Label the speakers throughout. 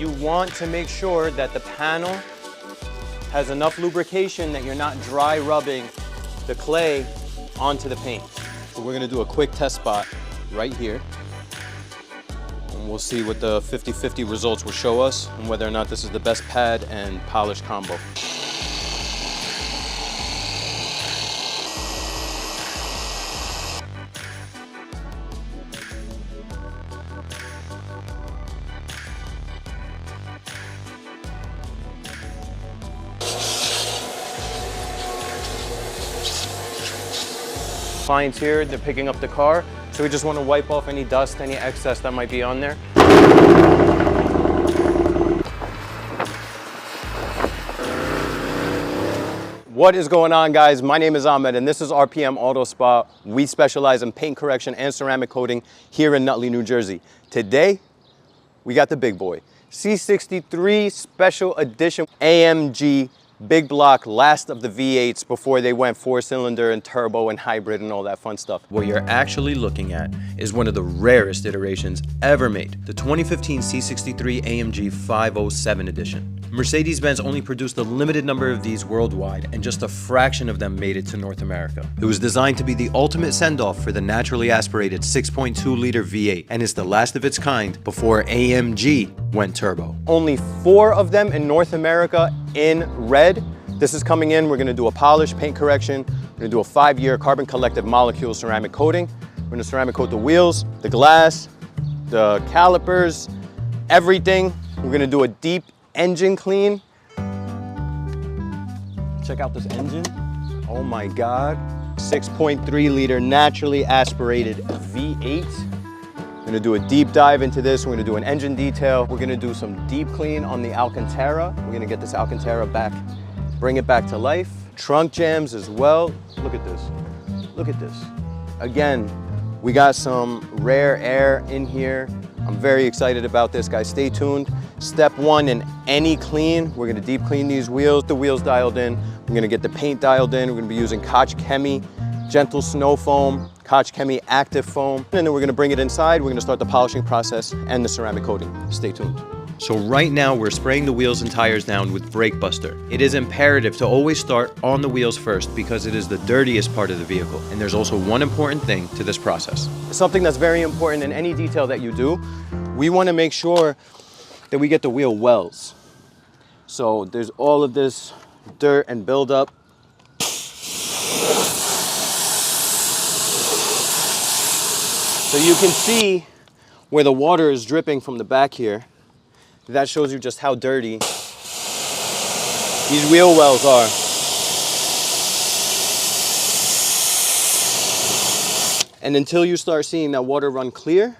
Speaker 1: you want to make sure that the panel has enough lubrication that you're not dry rubbing the clay onto the paint. So we're gonna do a quick test spot right here. And we'll see what the 50-50 results will show us and whether or not this is the best pad and polish combo. Clients here, they're picking up the car, so we just want to wipe off any dust, any excess that might be on there. What is going on, guys? My name is Ahmed and this is RPM Auto Spa. We specialize in paint correction and ceramic coating here in Nutley, New Jersey. Today, we got the big boy, C63 Special Edition AMG big block, last of the V8s before they went 4-cylinder and turbo and hybrid and all that fun stuff. What you're actually looking at is one of the rarest iterations ever made, the 2015 C63 AMG 507 edition. Mercedes-Benz only produced a limited number of these worldwide, and just a fraction of them made it to North America. It was designed to be the ultimate send-off for the naturally aspirated 6.2-liter V8, and is the last of its kind before AMG went turbo. Only 4 of them in North America in red. This is coming in. We're gonna do a polish, paint correction. We're gonna do a 5-year carbon collective molecule ceramic coating. We're gonna ceramic coat the wheels, the glass, the calipers, everything. We're gonna do a deep engine clean. Check out this engine. Oh my God. 6.3-liter naturally aspirated V8. We're gonna do a deep dive into this. We're gonna do an engine detail. We're gonna do some deep clean on the Alcantara. We're gonna get this Alcantara back, bring it back to life. Trunk jams as well. Look at this. Look at this. Again, we got some rare air in here. I'm very excited about this, guys. Stay tuned. Step 1 in any clean, we're gonna deep clean these wheels. The wheels dialed in. We're gonna get the paint dialed in. We're gonna be using Koch Chemie Gentle Snow Foam, Koch Chemie Active Foam. And then we're gonna bring it inside. We're gonna start the polishing process and the ceramic coating. Stay tuned. So right now we're spraying the wheels and tires down with Brake Buster. It is imperative to always start on the wheels first because it is the dirtiest part of the vehicle. And there's also one important thing to this process. Something that's very important in any detail that you do, we want to make sure that we get the wheel wells. So there's all of this dirt and buildup. So you can see where the water is dripping from the back here. That shows you just how dirty these wheel wells are. And until you start seeing that water run clear,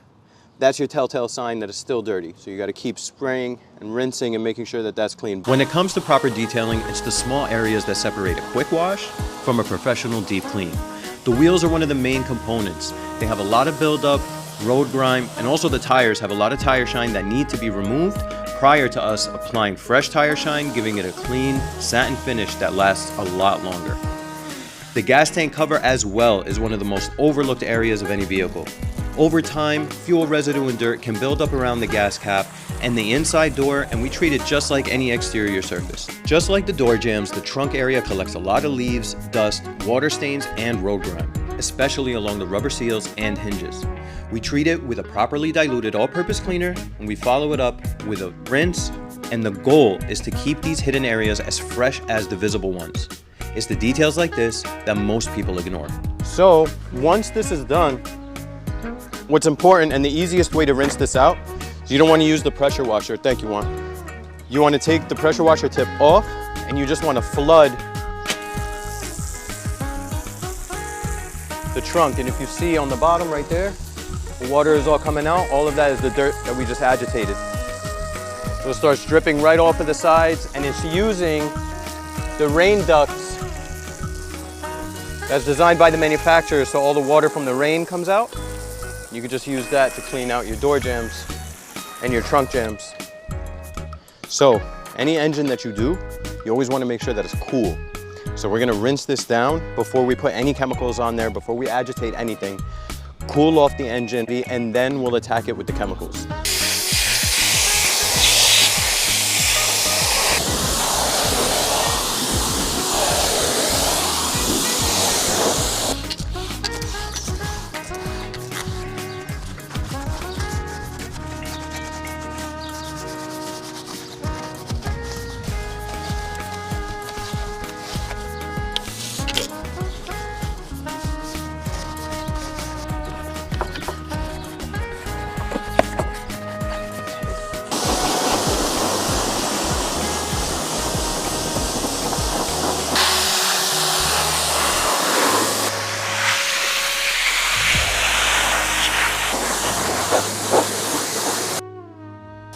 Speaker 1: that's your telltale sign that it's still dirty. So you got to keep spraying and rinsing and making sure that that's clean. When it comes to proper detailing, it's the small areas that separate a quick wash from a professional deep clean. The wheels are one of the main components. They have a lot of buildup, road grime, and also the tires have a lot of tire shine that need to be removed prior to us applying fresh tire shine, giving it a clean satin finish that lasts a lot longer. The gas tank cover as well is one of the most overlooked areas of any vehicle. Over time, fuel residue and dirt can build up around the gas cap and the inside door, and we treat it just like any exterior surface. Just like the door jambs, the trunk area collects a lot of leaves, dust, water stains, and road grime, especially along the rubber seals and hinges. We treat it with a properly diluted all-purpose cleaner, and we follow it up with a rinse, and the goal is to keep these hidden areas as fresh as the visible ones. It's the details like this that most people ignore. So once this is done, what's important and the easiest way to rinse this out is you don't want to use the pressure washer. Thank you, Juan. You want to take the pressure washer tip off and you just want to flood the trunk. And if you see on the bottom right there, the water is all coming out. All of that is the dirt that we just agitated. So it starts dripping right off of the sides, and it's using the rain ducts that's designed by the manufacturer, so all the water from the rain comes out. You can just use that to clean out your door jambs and your trunk jambs. So any engine that you do, you always want to make sure that it's cool. So we're going to rinse this down before we put any chemicals on there, before we agitate anything. Cool off the engine, and then we'll attack it with the chemicals.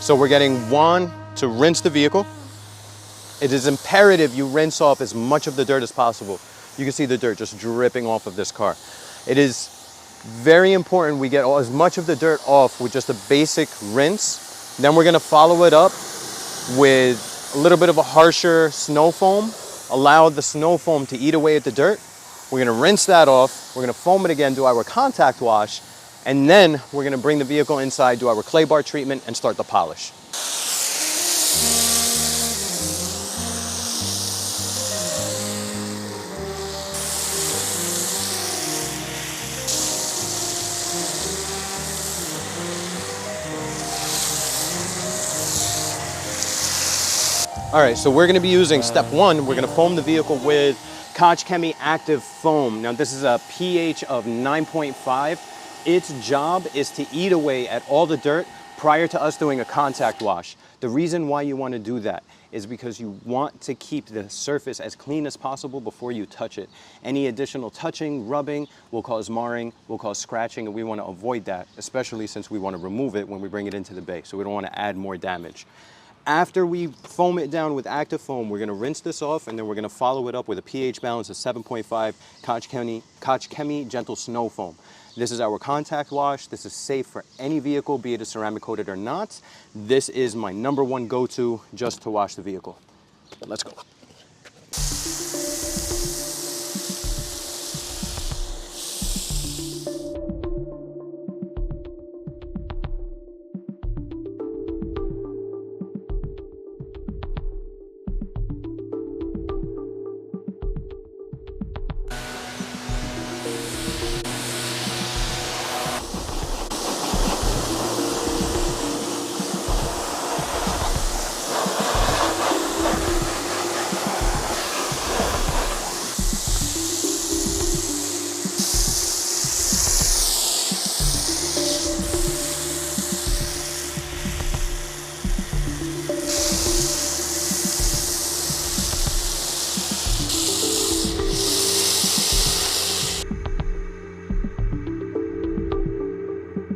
Speaker 1: So we're getting one to rinse the vehicle. It is imperative you rinse off as much of the dirt as possible. You can see the dirt just dripping off of this car. It is very important we get as much of the dirt off with just a basic rinse. Then we're gonna follow it up with a little bit of a harsher snow foam. Allow the snow foam to eat away at the dirt. We're gonna rinse that off. We're gonna foam it again, do our contact wash, and then we're gonna bring the vehicle inside, do our clay bar treatment, and start the polish. All right, so we're gonna be using step one. We're gonna foam the vehicle with Koch Chemie Active Foam. Now this is a pH of 9.5. Its job is to eat away at all the dirt prior to us doing a contact wash. The reason why you wanna do that is because you want to keep the surface as clean as possible before you touch it. Any additional touching, rubbing will cause marring, will cause scratching, and we wanna avoid that, especially since we wanna remove it when we bring it into the bay, so we don't wanna add more damage. After we foam it down with active foam, we're gonna rinse this off, and then we're gonna follow it up with a pH balance of 7.5 Koch Chemie Gentle Snow Foam. This is our contact wash. This is safe for any vehicle, be it a ceramic coated or not. This is my #1 go-to just to wash the vehicle. Let's go.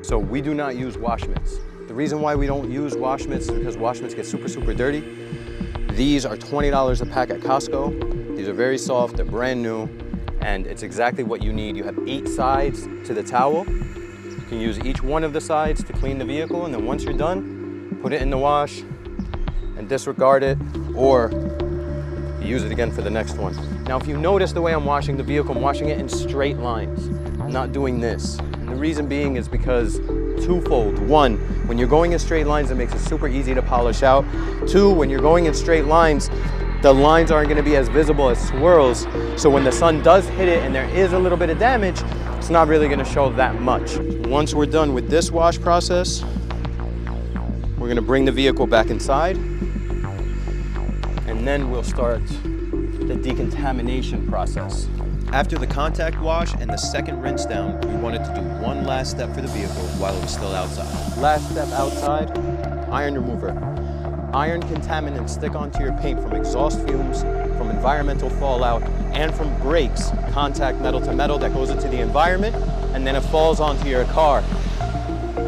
Speaker 1: So we do not use wash mitts. The reason why we don't use wash mitts is because wash mitts get super, super dirty. These are $20 a pack at Costco. These are very soft, they're brand new, and it's exactly what you need. You have 8 sides to the towel. You can use each one of the sides to clean the vehicle, and then once you're done, put it in the wash and disregard it, or use it again for the next one. Now, if you notice the way I'm washing the vehicle, I'm washing it in straight lines. I'm not doing this. The reason being is because twofold. One, when you're going in straight lines, it makes it super easy to polish out. Two, when you're going in straight lines, the lines aren't gonna be as visible as swirls. So when the sun does hit it and there is a little bit of damage, it's not really gonna show that much. Once we're done with this wash process, we're gonna bring the vehicle back inside, and then we'll start the decontamination process. After the contact wash and the second rinse down, we wanted to do one last step for the vehicle while it was still outside. Last step outside, iron remover. Iron contaminants stick onto your paint from exhaust fumes, from environmental fallout, and from brakes, contact metal to metal that goes into the environment, and then it falls onto your car.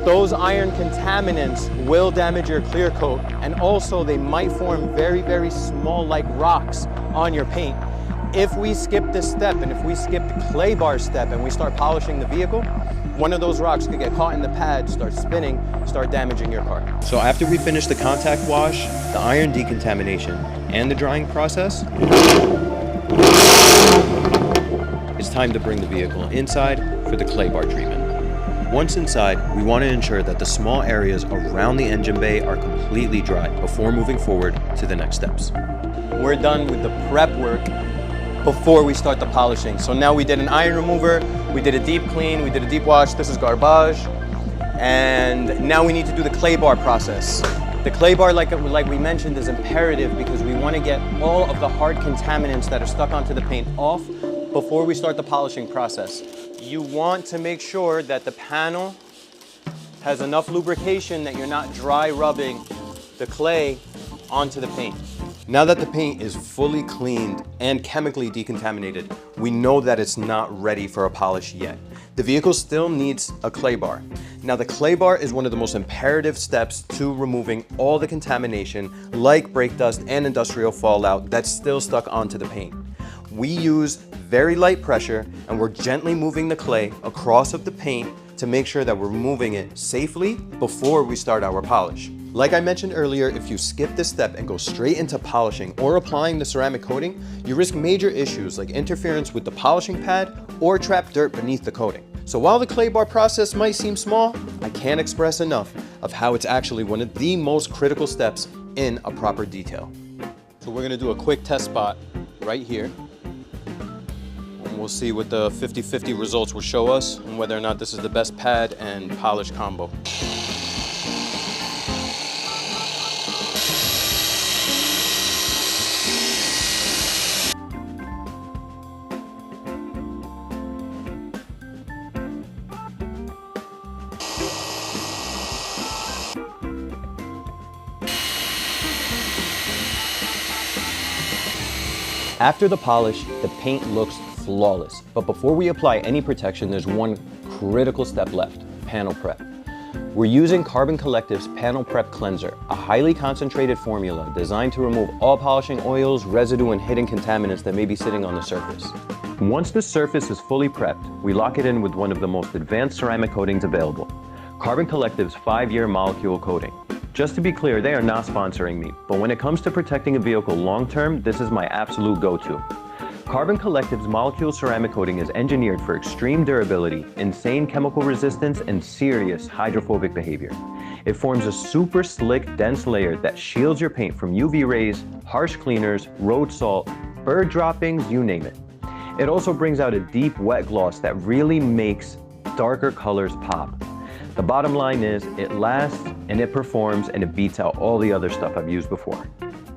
Speaker 1: Those iron contaminants will damage your clear coat, and also they might form very, very small like rocks on your paint. If we skip this step, and if we skip the clay bar step and we start polishing the vehicle, one of those rocks could get caught in the pad, start spinning, start damaging your car. So after we finish the contact wash, the iron decontamination, and the drying process, it's time to bring the vehicle inside for the clay bar treatment. Once inside, we want to ensure that the small areas around the engine bay are completely dry before moving forward to the next steps. We're done with the prep work before we start the polishing. So now we did an iron remover, we did a deep clean, we did a deep wash, this is garbage, and now we need to do the clay bar process. The clay bar, like we mentioned, is imperative because we want to get all of the hard contaminants that are stuck onto the paint off before we start the polishing process. You want to make sure that the panel has enough lubrication that you're not dry rubbing the clay onto the paint. Now that the paint is fully cleaned and chemically decontaminated, we know that it's not ready for a polish yet. The vehicle still needs a clay bar. Now the clay bar is one of the most imperative steps to removing all the contamination like brake dust and industrial fallout that's still stuck onto the paint. We use very light pressure and we're gently moving the clay across of the paint to make sure that we're removing it safely before we start our polish. Like I mentioned earlier, if you skip this step and go straight into polishing or applying the ceramic coating, you risk major issues like interference with the polishing pad or trapped dirt beneath the coating. So while the clay bar process might seem small, I can't express enough of how it's actually one of the most critical steps in a proper detail. So we're gonna do a quick test spot right here. And we'll see what the 50-50 results will show us and whether or not this is the best pad and polish combo. After the polish, the paint looks flawless. But before we apply any protection, there's one critical step left: panel prep. We're using Carbon Collective's Panel Prep Cleanser, a highly concentrated formula designed to remove all polishing oils, residue, and hidden contaminants that may be sitting on the surface. Once the surface is fully prepped, we lock it in with one of the most advanced ceramic coatings available, Carbon Collective's 5-year molecule coating. Just to be clear, they are not sponsoring me, but when it comes to protecting a vehicle long-term, this is my absolute go-to. Carbon Collective's molecule ceramic coating is engineered for extreme durability, insane chemical resistance, and serious hydrophobic behavior. It forms a super slick, dense layer that shields your paint from UV rays, harsh cleaners, road salt, bird droppings, you name it. It also brings out a deep, wet gloss that really makes darker colors pop. The bottom line is, it lasts and it performs and it beats out all the other stuff I've used before.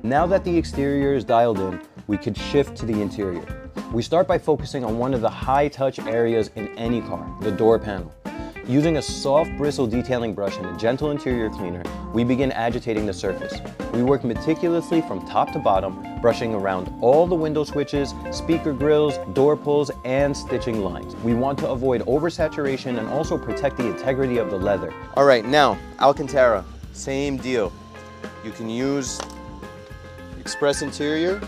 Speaker 1: Now that the exterior is dialed in, we could shift to the interior. We start by focusing on one of the high-touch areas in any car, the door panel. Using a soft bristle detailing brush and a gentle interior cleaner, we begin agitating the surface. We work meticulously from top to bottom, brushing around all the window switches, speaker grills, door pulls, and stitching lines. We want to avoid oversaturation and also protect the integrity of the leather. All right, now, Alcantara, same deal. You can use Express Interior.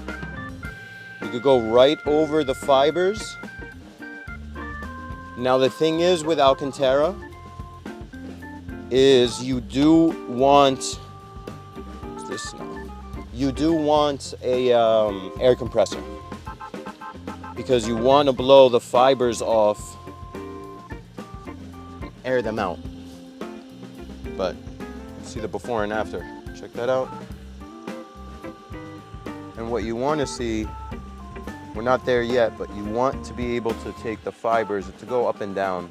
Speaker 1: You could go right over the fibers. Now the thing is with Alcantara is you do want, what's this now? You do want a air compressor because you want to blow the fibers off, air them out. But see the before and after. Check that out. And what you want to see, we're not there yet, but you want to be able to take the fibers to go up and down,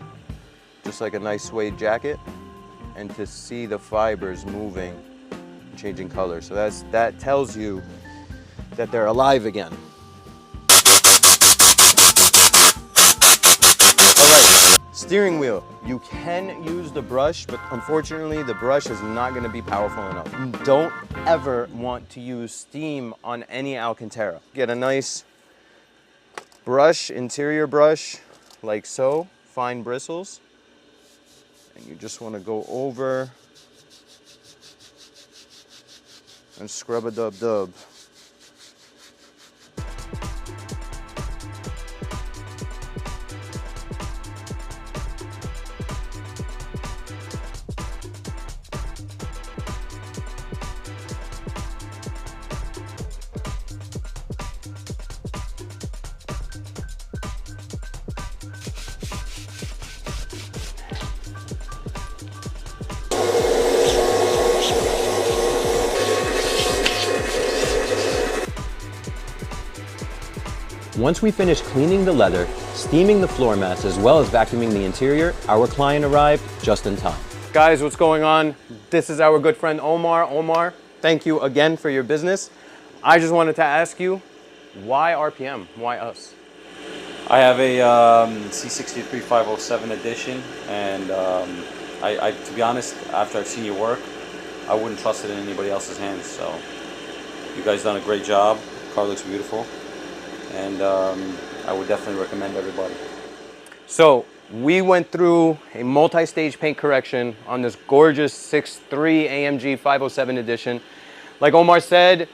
Speaker 1: just like a nice suede jacket, and to see the fibers moving, changing color. So that tells you that they're alive again. All right, steering wheel. You can use the brush, but unfortunately the brush is not going to be powerful enough. You don't ever want to use steam on any Alcantara. Get a nice brush, interior brush, like so, fine bristles, and you just want to go over and scrub a dub. Once we finish cleaning the leather, steaming the floor mats, as well as vacuuming the interior, our client arrived just in time. Guys, what's going on? This is our good friend Omar. Omar, thank you again for your business. I just wanted to ask you, why RPM? Why us?
Speaker 2: I have a C63 507 edition, and to be honest, after I've seen your work, I wouldn't trust it in anybody else's hands. So you guys done a great job. The car looks beautiful, and I would definitely recommend everybody.
Speaker 1: So We went through a multi-stage paint correction on this gorgeous 63 AMG 507 edition. Like Omar said,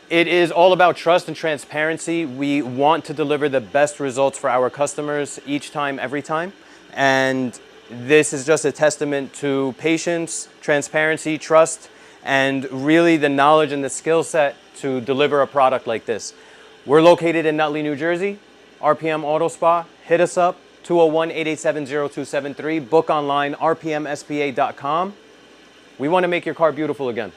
Speaker 1: it is all about trust and transparency. We want to deliver the best results for our customers each time, every time. And this is just a testament to patience, transparency, trust, and really the knowledge and the skill set to deliver a product like this. We're located in Nutley, New Jersey, RPM Auto Spa. Hit us up, 201-887-0273. Book online, rpmspa.com. We want to make your car beautiful again.